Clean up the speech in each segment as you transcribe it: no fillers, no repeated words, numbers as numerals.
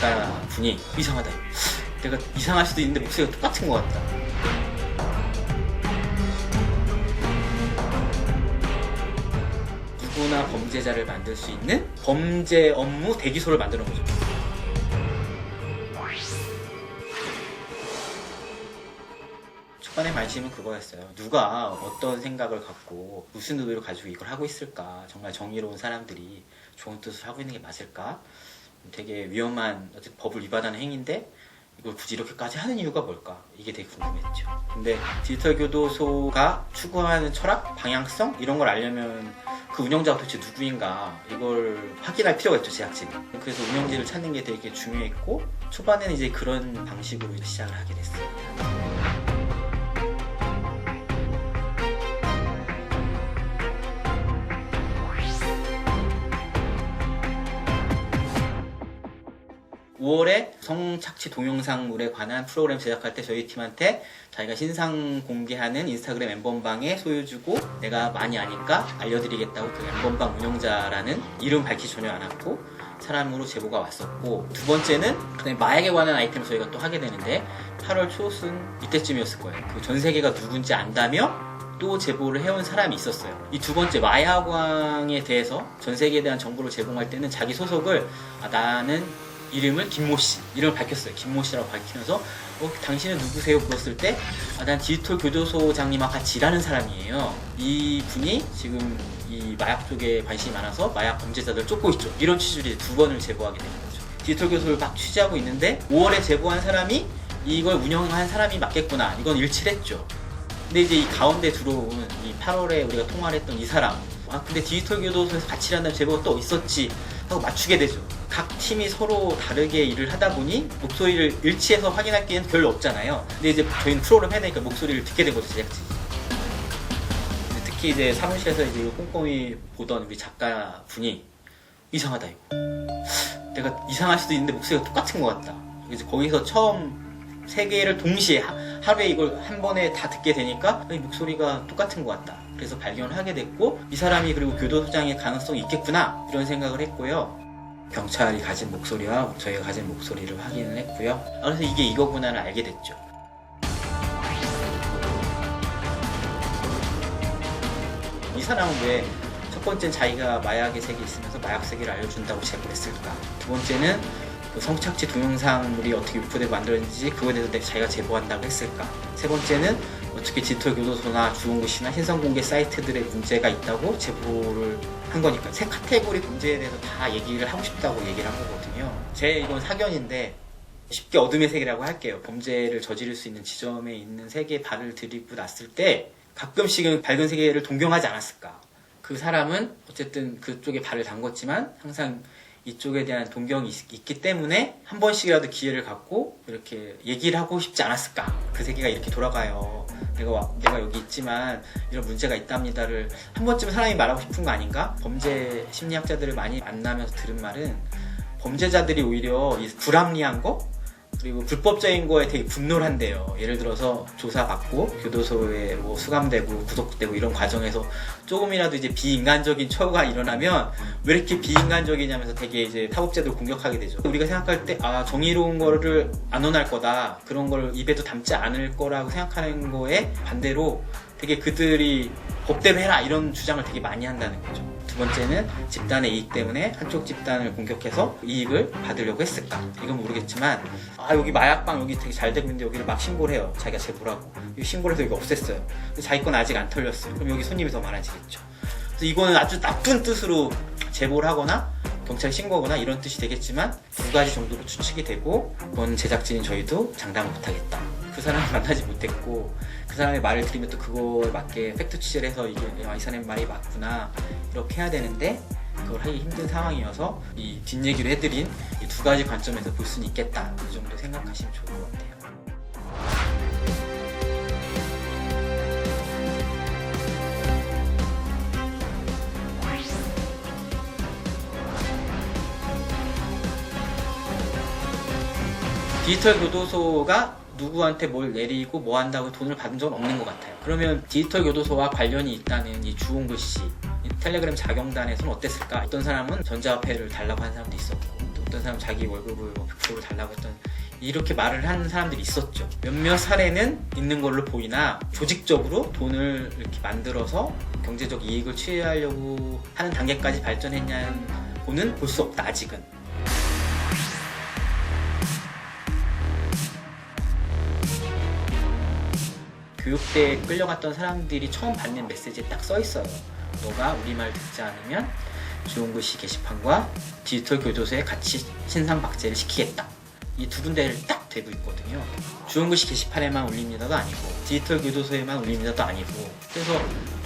작가분이 이상하다. 내가 이상할 수도 있는데 목소리가 똑같은 것 같다. 누구나 범죄자를 만들 수 있는 범죄 업무 대기소를 만드는 거죠. 초반에 관심은 그거였어요. 누가 어떤 생각을 갖고 무슨 의도를 가지고 이걸 하고 있을까? 정말 정의로운 사람들이 좋은 뜻을 하고 있는 게 맞을까? 되게 위험한 법을 위반하는 행위인데 이걸 굳이 이렇게까지 하는 이유가 뭘까? 이게 되게 궁금했죠. 근데 디지털 교도소가 추구하는 철학, 방향성 이런 걸 알려면 그 운영자가 도대체 누구인가 이걸 확인할 필요가 있죠, 제작진이. 그래서 운영진을 찾는 게 되게 중요했고 초반에는 이제 그런 방식으로 시작을 하게 됐습니다. 5월에 성착취 동영상물에 관한 프로그램 제작할 때 저희 팀한테 자기가 신상 공개하는 인스타그램 엠번방에 소유주고 내가 많이 아니까 알려드리겠다고 그 엠번방 운영자라는 이름 밝히지 전혀 않았고 사람으로 제보가 왔었고, 두 번째는 마약에 관한 아이템을 저희가 또 하게 되는데 8월 초순 이때쯤이었을 거예요. 그 전 세계가 누군지 안다며 또 제보를 해온 사람이 있었어요. 이 두 번째 마약왕에 대해서 전 세계에 대한 정보를 제공할 때는 자기 소속을 나는 이름을 김모씨, 이름을 밝혔어요. 김모씨라고 밝히면서 당신은 누구세요? 물었을 때 난 디지털 교도소장님하고 같이 일하는 사람이에요. 이 분이 지금 이 마약 쪽에 관심이 많아서 마약 범죄자들 쫓고 있죠. 이런 취지로 두 번을 제보하게 되는 거죠. 디지털 교도소를 막 취재하고 있는데 5월에 제보한 사람이 이걸 운영한 사람이 맞겠구나. 이건 일치를 했죠. 근데 이제 이 가운데 들어온 이 8월에 우리가 통화를 했던 이 사람, 근데 디지털 교도소에서 같이 일한다는 제보가 또 있었지 하고 맞추게 되죠. 각 팀이 서로 다르게 일을 하다 보니 목소리를 일치해서 확인할 기회는 별로 없잖아요. 근데 이제 저희는 프로그램 해야 되니까 목소리를 듣게 된 거죠, 제작진이. 특히 이제 사무실에서 이제 꼼꼼히 보던 우리 작가분이 이상하다 이거. 내가 이상할 수도 있는데 목소리가 똑같은 것 같다. 그래서 거기서 처음 세 개를 동시에 하루에 이걸 한 번에 다 듣게 되니까 이 목소리가 똑같은 것 같다. 그래서 발견을 하게 됐고 이 사람이 그리고 교도소장의 가능성이 있겠구나 이런 생각을 했고요. 경찰이 가진 목소리와 저희가 가진 목소리를 확인을 했고요. 그래서 이게 이거구나를 알게 됐죠. 이 사람은 왜 첫 번째는 자기가 마약의 세계에 있으면서 마약 세계를 알려준다고 제보를 했을까? 두 번째는 그 성착취 동영상물이 어떻게 유포되고 만들어졌는지 그거에 대해서 자기가 제보한다고 했을까? 세 번째는 어떻게 디지털 교도소나 주홍글씨나 신상공개 사이트들의 문제가 있다고 제보를 한 거니까 세 카테고리 범죄에 대해서 다 얘기를 하고 싶다고 얘기를 한 거거든요. 제 이건 사견인데 쉽게 어둠의 세계라고 할게요. 범죄를 저지를 수 있는 지점에 있는 세계에 발을 들이고 났을 때 가끔씩은 밝은 세계를 동경하지 않았을까? 그 사람은 어쨌든 그쪽에 발을 담궜지만 항상 이쪽에 대한 동경이 있기 때문에 한 번씩이라도 기회를 갖고 이렇게 얘기를 하고 싶지 않았을까? 그 세계가 이렇게 돌아가요. 내가 여기 있지만 이런 문제가 있답니다를 한 번쯤은 사람이 말하고 싶은 거 아닌가? 범죄 심리학자들을 많이 만나면서 들은 말은 범죄자들이 오히려 이 불합리한 거? 그리고 불법적인 거에 되게 분노를 한대요. 예를 들어서 조사받고 교도소에 뭐 수감되고 구속되고 이런 과정에서 조금이라도 이제 비인간적인 처우가 일어나면 왜 이렇게 비인간적이냐면서 되게 이제 사법제도를 공격하게 되죠. 우리가 생각할 때 정의로운 거를 안 원할 거다, 그런 걸 입에도 담지 않을 거라고 생각하는 거에 반대로 되게 그들이 법대로 해라 이런 주장을 되게 많이 한다는 거죠. 두 번째는 집단의 이익 때문에 한쪽 집단을 공격해서 이익을 받으려고 했을까? 이건 모르겠지만 여기 마약방 여기 되게 잘 되고 있는데 여기를 막 신고를 해요. 자기가 제보를 하고 여기 신고를 해서 여기 없앴어요. 근데 자기 건 아직 안 털렸어요. 그럼 여기 손님이 더 많아지겠죠. 그래서 이거는 아주 나쁜 뜻으로 제보를 하거나 경찰에 신고하거나 이런 뜻이 되겠지만 두 가지 정도로 추측이 되고 이건 제작진인 저희도 장담을 못하겠다. 그 사람을 만나지 못했고 그 사람의 말을 들으면 또 그거에 맞게 팩트 취재를 해서 이게 이 사람의 말이 맞구나 이렇게 해야 되는데 그걸 하기 힘든 상황이어서 이 뒷얘기를 해드린 이 두 가지 관점에서 볼 수는 있겠다. 이 정도 생각하시면 좋을 것 같아요. 디지털 교도소가 누구한테 뭘 내리고 뭐 한다고 돈을 받은 적은 없는 것 같아요. 그러면 디지털 교도소와 관련이 있다는 이 주홍글씨, 이 텔레그램 자경단에서는 어땠을까? 어떤 사람은 전자화폐를 달라고 하는 사람도 있었고 또 어떤 사람 자기 월급을 100% 달라고 했던 이렇게 말을 하는 사람들이 있었죠. 몇몇 사례는 있는 걸로 보이나 조직적으로 돈을 이렇게 만들어서 경제적 이익을 취하려고 하는 단계까지 발전했냐고는 볼 수 없다, 아직은. 교육대에 끌려갔던 사람들이 처음 받는 메시지에 딱 써있어요. 너가 우리 말 듣지 않으면 주홍글씨 게시판과 디지털 교도소에 같이 신상박제를 시키겠다. 이 두 군데를 딱 대고 있거든요. 주홍글씨 게시판에만 올립니다도 아니고 디지털 교도소에만 올립니다도 아니고, 그래서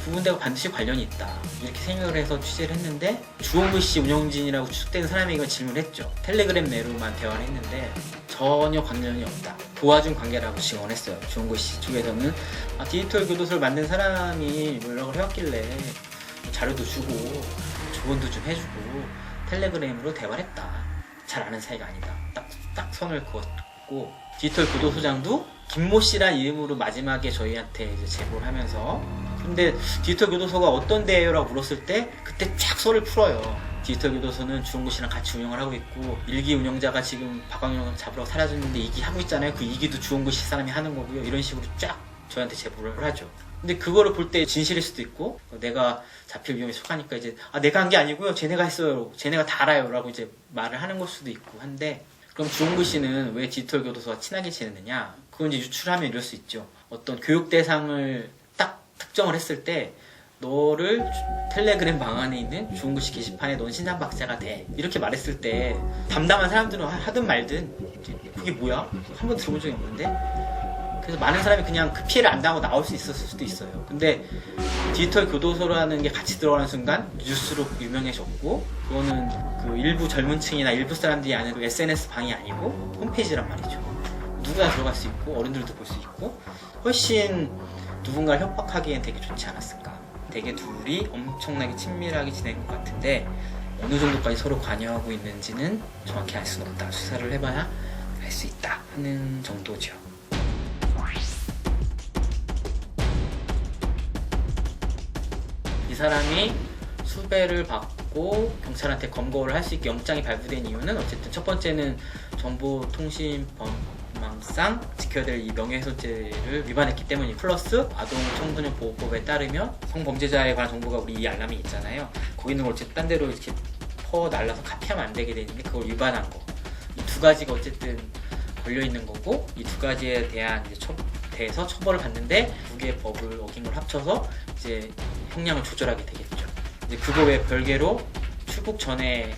두 군데가 반드시 관련이 있다 이렇게 생각을 해서 취재를 했는데, 주홍글씨 운영진이라고 추측되는 사람에게 질문을 했죠. 텔레그램 내로만 대화를 했는데 전혀 관련이 없다, 도와준 관계라고 증언했어요. 주홍글씨 쪽에서는 디지털 교도소를 만든 사람이 연락을 해왔길래 자료도 주고 조언도 좀 해주고 텔레그램으로 대화를 했다, 잘 아는 사이가 아니다, 딱 선을 그었고, 디지털 교도소장도 김모 씨란 이름으로 마지막에 저희한테 이제 제보를 하면서, 근데 디지털 교도소가 어떤 데예요? 라고 물었을 때 그때 쫙 설을 풀어요. 디지털 교도소는 주홍구 씨랑 같이 운영을 하고 있고, 1기 운영자가 지금 박광영 잡으러 사라졌는데 2기 하고 있잖아요. 그 2기도 주홍구 씨 사람이 하는 거고요. 이런 식으로 쫙 저희한테 제보를 하죠. 근데 그거를 볼 때 진실일 수도 있고, 내가 잡힐 위험에 속하니까 이제 내가 한 게 아니고요, 쟤네가 했어요, 쟤네가 다 알아요 라고 이제 말을 하는 걸 수도 있고 한데, 그럼 주홍구 씨는 왜 디지털 교도소와 친하게 지내느냐? 그건 이제 유출하면 이럴 수 있죠. 어떤 교육 대상을 딱 특정을 했을 때 너를 텔레그램 방 안에 있는 주홍구 씨 게시판에 넌 신상박제가 돼, 이렇게 말했을 때 담당한 사람들은 하든 말든 그게 뭐야? 한 번 들어본 적이 없는데? 그래서 많은 사람이 그냥 그 피해를 안 당하고 나올 수 있었을 수도 있어요. 근데 디지털 교도소라는 게 같이 들어가는 순간 뉴스로 유명해졌고, 그거는 그 일부 젊은 층이나 일부 사람들이 아는 그 SNS 방이 아니고 홈페이지란 말이죠. 누구나 들어갈 수 있고 어른들도 볼 수 있고, 훨씬 누군가를 협박하기엔 되게 좋지 않았을까. 되게 둘이 엄청나게 친밀하게 지낸 것 같은데 어느 정도까지 서로 관여하고 있는지는 정확히 알 수는 없다. 수사를 해봐야 알 수 있다 하는 정도죠. 이 사람이 수배를 받고 경찰한테 검거를 할 수 있게 영장이 발부된 이유는, 어쨌든 첫 번째는 정보통신법망상 지켜야 될 이 명예훼손죄를 위반했기 때문이, 플러스 아동 청소년 보호법에 따르면 성범죄자에 관한 정보가 우리 이 알람이 있잖아요. 거기 있는 걸 어쨌든 딴 데로 이렇게 날라서 카피하면 안 되게 되는데 그걸 위반한 거, 이 두 가지가 어쨌든 걸려 있는 거고, 이 두 가지에 대한 이제 대해서 처벌을 받는데 두 개의 법을 어긴 걸 합쳐서 이제 형량을 조절하게 되겠죠. 이제 그거 외 별개로 출국 전에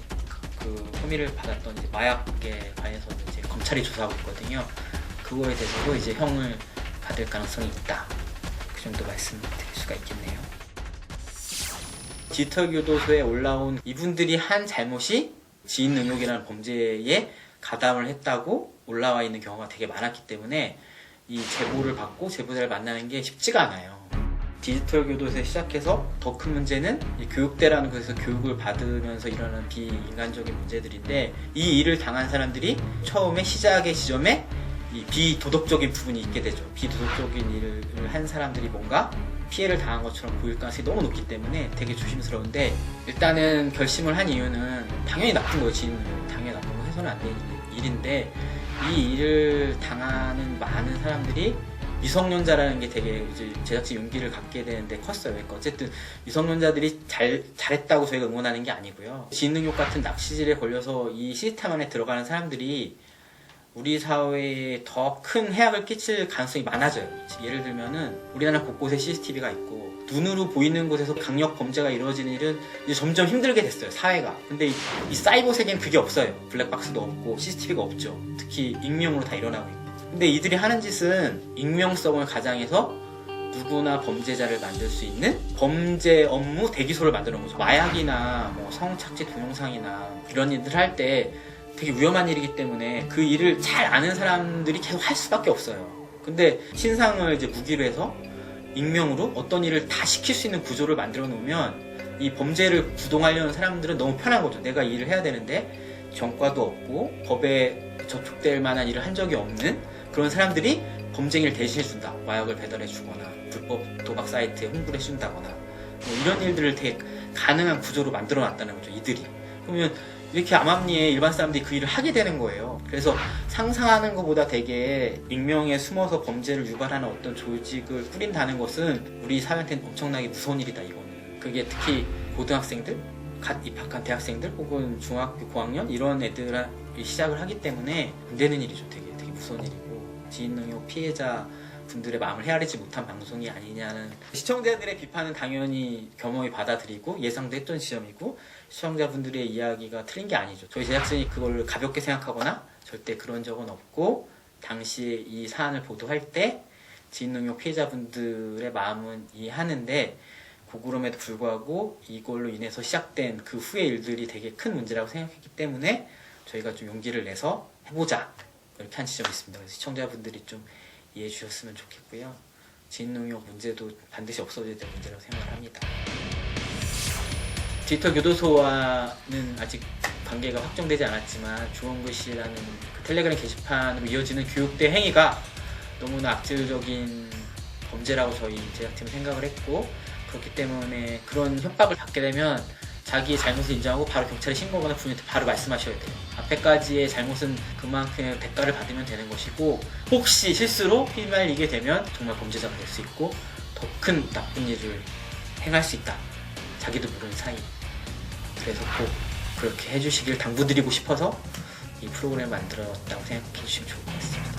그 혐의를 받았던 이제 마약에 관해서는 이제 검찰이 조사하고 있거든요. 그거에 대해서도 이제 형을 받을 가능성이 있다. 그 정도 말씀드릴 수가 있겠네요. 디지털 교도소에 올라온 이분들이 한 잘못이 지인 능욕이라는 범죄에 가담을 했다고 올라와 있는 경우가 되게 많았기 때문에 이 제보를 받고 제보자를 만나는 게 쉽지가 않아요. 디지털 교도소에 시작해서 더 큰 문제는 이 교육대라는 곳에서 교육을 받으면서 일어나는 비인간적인 문제들인데, 이 일을 당한 사람들이 처음에 시작의 지점에 이 비도덕적인 부분이 있게 되죠. 비도덕적인 일을 한 사람들이 뭔가 피해를 당한 것처럼 보일 가능성이 너무 높기 때문에 되게 조심스러운데, 일단은 결심을 한 이유는 당연히 나쁜 거예요. 당연히 나쁜 거 해서는 안 되는 일인데, 이 일을 당하는 많은 사람들이 미성년자라는 게 되게 이제 제작진 용기를 갖게 되는데 컸어요. 그러니까 어쨌든 미성년자들이 잘했다고 저희가 응원하는 게 아니고요. 지능욕 같은 낚시질에 걸려서 이 시스템 안에 들어가는 사람들이 우리 사회에 더 큰 해악을 끼칠 가능성이 많아져요. 예를 들면은 우리나라 곳곳에 CCTV가 있고 눈으로 보이는 곳에서 강력 범죄가 이루어지는 일은 이제 점점 힘들게 됐어요, 사회가. 근데 이 사이버 세계는 그게 없어요. 블랙박스도 없고 CCTV가 없죠. 특히 익명으로 다 일어나고 있고. 근데 이들이 하는 짓은 익명성을 가장해서 누구나 범죄자를 만들 수 있는 범죄 업무 대기소를 만드는 거죠. 마약이나 뭐 성착취 동영상이나 이런 일들 할 때 되게 위험한 일이기 때문에 그 일을 잘 아는 사람들이 계속 할 수밖에 없어요. 근데 신상을 이제 무기로 해서 익명으로 어떤 일을 다 시킬 수 있는 구조를 만들어 놓으면 이 범죄를 구동하려는 사람들은 너무 편한 거죠. 내가 이 일을 해야 되는데 전과도 없고 법에 접촉될 만한 일을 한 적이 없는 그런 사람들이 범죄인을 대신해준다. 마약을 배달해주거나 불법 도박 사이트에 홍보를 해준다거나 뭐 이런 일들을 되게 가능한 구조로 만들어 놨다는 거죠, 이들이. 그러면 이렇게 암암리에 일반 사람들이 그 일을 하게 되는 거예요. 그래서 상상하는 것보다 되게 익명에 숨어서 범죄를 유발하는 어떤 조직을 꾸린다는 것은 우리 사회한테는 엄청나게 무서운 일이다, 이거는. 그게 특히 고등학생들, 갓 입학한 대학생들 혹은 중학교 고학년 이런 애들이 시작을 하기 때문에 안 되는 일이죠. 되게 무서운 일이고, 지인능력 피해자 분들의 마음을 헤아리지 못한 방송이 아니냐는, 시청자들의 비판은 당연히 겸허히 받아들이고 예상도 했던 지점이고, 시청자분들의 이야기가 틀린 게 아니죠. 저희 제작진이 그걸 가볍게 생각하거나 절대 그런 적은 없고, 당시에 이 사안을 보도할 때 지인능력 피해자분들의 마음은 이해하는데, 그럼에도 불구하고 이걸로 인해서 시작된 그 후의 일들이 되게 큰 문제라고 생각했기 때문에 저희가 좀 용기를 내서 해보자, 이렇게 한 지점이 있습니다. 그래서 시청자분들이 좀 이해해 주셨으면 좋겠고요. 지인능력 문제도 반드시 없어져야 될 문제라고 생각을 합니다. 디지털 교도소와는 아직 관계가 확정되지 않았지만 주원글씨라는 그 텔레그램 게시판으로 이어지는 교육대 행위가 너무나 악질적인 범죄라고 저희 제작팀은 생각을 했고, 그렇기 때문에 그런 협박을 받게 되면 자기의 잘못을 인정하고 바로 경찰에 신고하거나 부모님한테 바로 말씀하셔야 돼요. 앞에까지의 잘못은 그만큼의 대가를 받으면 되는 것이고, 혹시 실수로 휘말리게 되면 정말 범죄자가 될 수 있고 더 큰 나쁜 일을 행할 수 있다, 자기도 모르는 사이. 그래서 꼭 그렇게 해주시길 당부드리고 싶어서 이 프로그램을 만들었다고 생각해 주시면 좋을 것 같습니다.